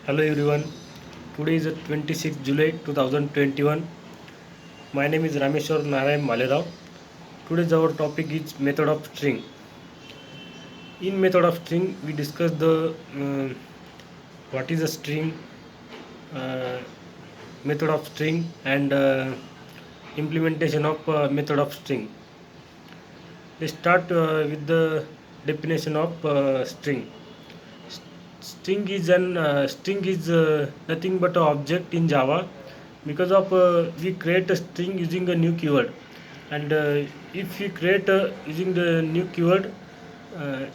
Hello everyone. Today is the 26th July 2021. My name is Rameshwar Narayan Malerao. Today's our topic is method of string. In method of string, we discuss the what is a string, uh, method of string, and implementation of method of string. Let's start with the definition of string. String is nothing but an object in Java. Because of we create a string using a new keyword, and if we create using the new keyword, uh,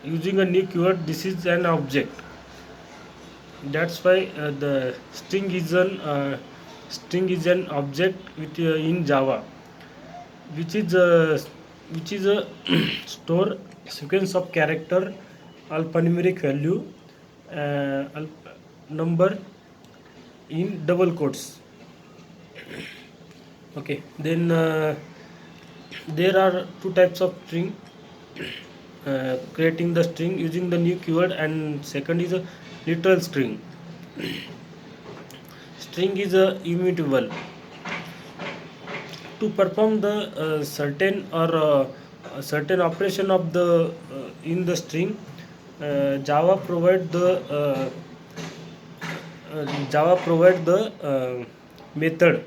using a new keyword, this is an object. That's why the string is an object with in Java, which is a store sequence of character, alphanumeric value, number in double quotes. Okay, then there are two types of string, creating the string using the new keyword, and second is a literal string. String is a immutable. To perform the certain or a certain operation of the in the string, Java provide the Java provide the method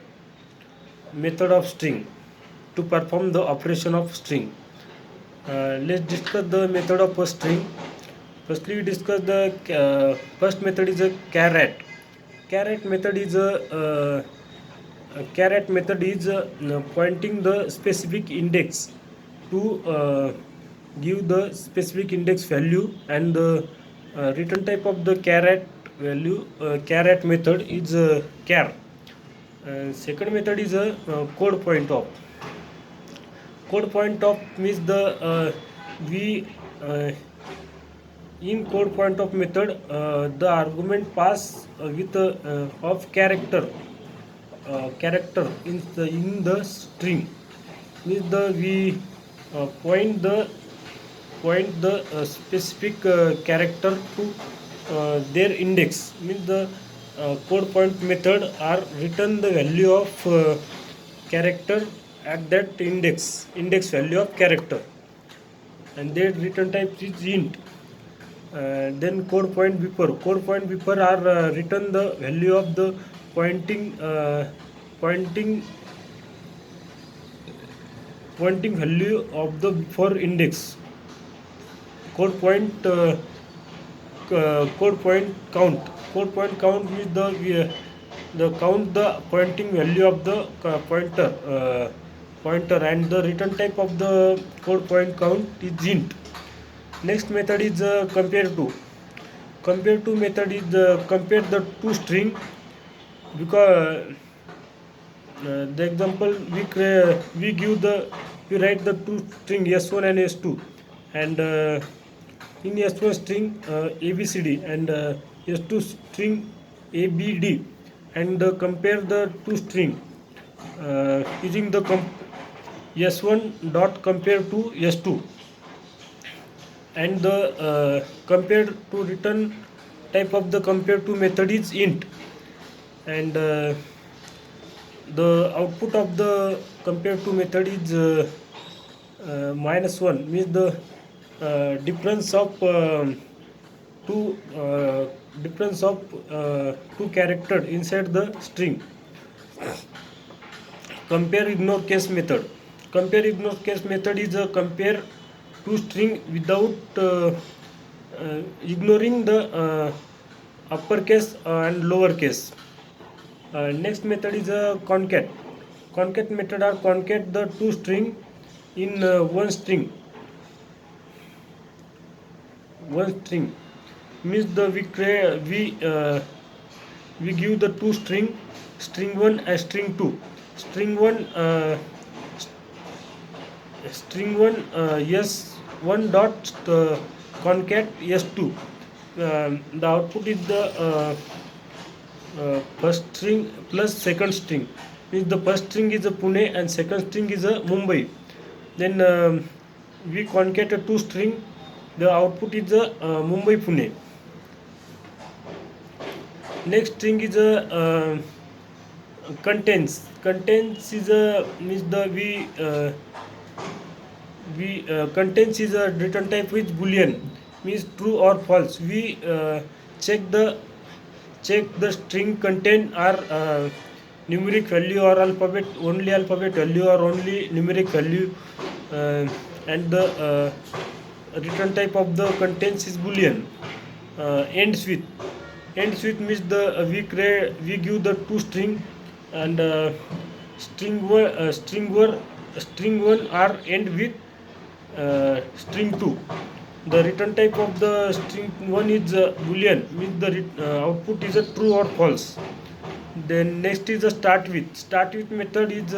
method of string to perform the operation of string. Let's discuss the method of a string. Firstly, we discuss the first method is a caret. Caret method is a caret method is pointing the specific index to give the specific index value, and the return type of the caret value caret method is char. Second method is a code point of. Code point of means the we in code point of method, the argument pass with of character in the string, means the we point the specific character to their index, means the code point method are return the value of character at that index value of character, and their return type is int. Then code point before are return the value of the pointing pointing value of the before index. Code point code point count. Code point count is the count the pointing value of the pointer, and the return type of the code point count is int. Next method is compare to. Compare to method is compare the two string, because the example we give the we write the two string s1 and s2, and in s1 string abcd, and s2 string abd, and compare the two string using the s1 dot compare to s2, and the compare to return type of the compare to method is int, and the output of the compare to method is -1, means the difference of difference of two character inside the string. Compare ignore case method. Compare ignore case method is a compare two string without ignoring the uppercase and lowercase. Next method is a concat. Concat method are concat the two string in one string. One string means the we give the two string 1 and string 2. String 1 string 1 s1 dot concat s2. The output is the first string plus second string, means the first string is a Pune and second string is a Mumbai. Then we concate a two string, the output is a Mumbai Pune. next string is a contains is a means the contains is a return type which boolean means true or false. We check the string contain are numeric value or alphabet value or only numeric value, and the return type of the contains is boolean. Ends with means the we give the two string, and string one are end with string 2. The return type of the string 1 is boolean means the output is a true or false. Then next is the start with method is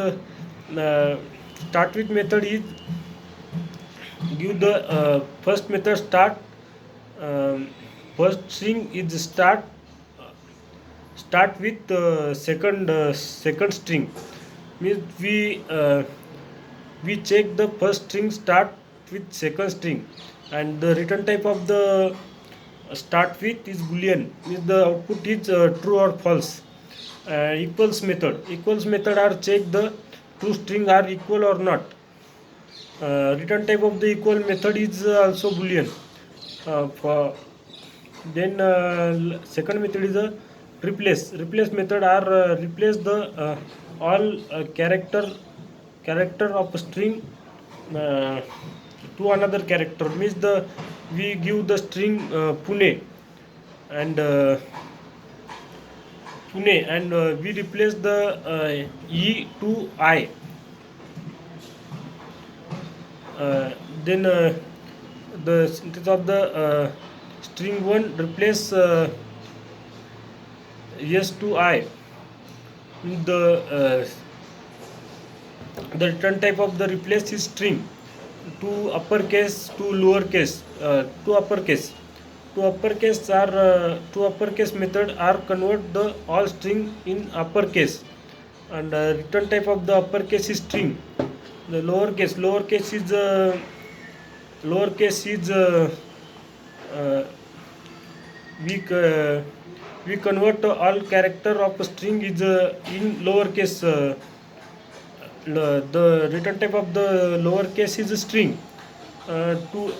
give the first method start. First string is start with second string means we check the first string start with second string, and the return type of the start with is boolean means the output is true or false. Equals method are check the two string are equal or not. Return type of the equal method is also boolean. Then second method is a replace method are replace the all character of string to another character means the we give the string Pune and we replace the E to I. Then the syntax of the string 1 replace yes to I. The return type of the replace is string to uppercase to lowercase. To uppercase method are convert the all string in uppercase, and return type of the uppercase is string. The lowercase is we convert all character of a string is in lowercase. The return type of the lowercase is a string.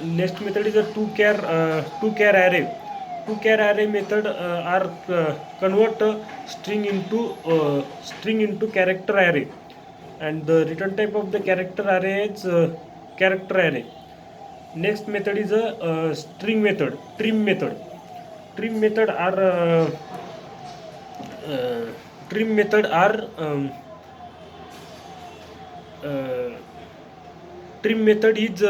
Next method is a two char array. Two char array method are convert string into character array, and the return type of the character array is character array. Next method is a string method, trim method. Trim method is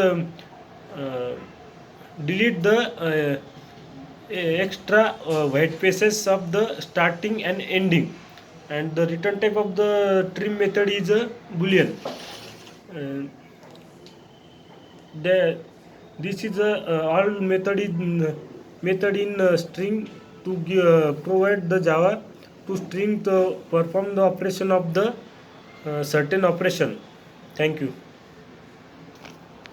delete the extra white spaces of the starting and ending, and the return type of the trim method is a boolean. This is all method in string to provide the Java to string to perform the operation of the certain operation. Thank you.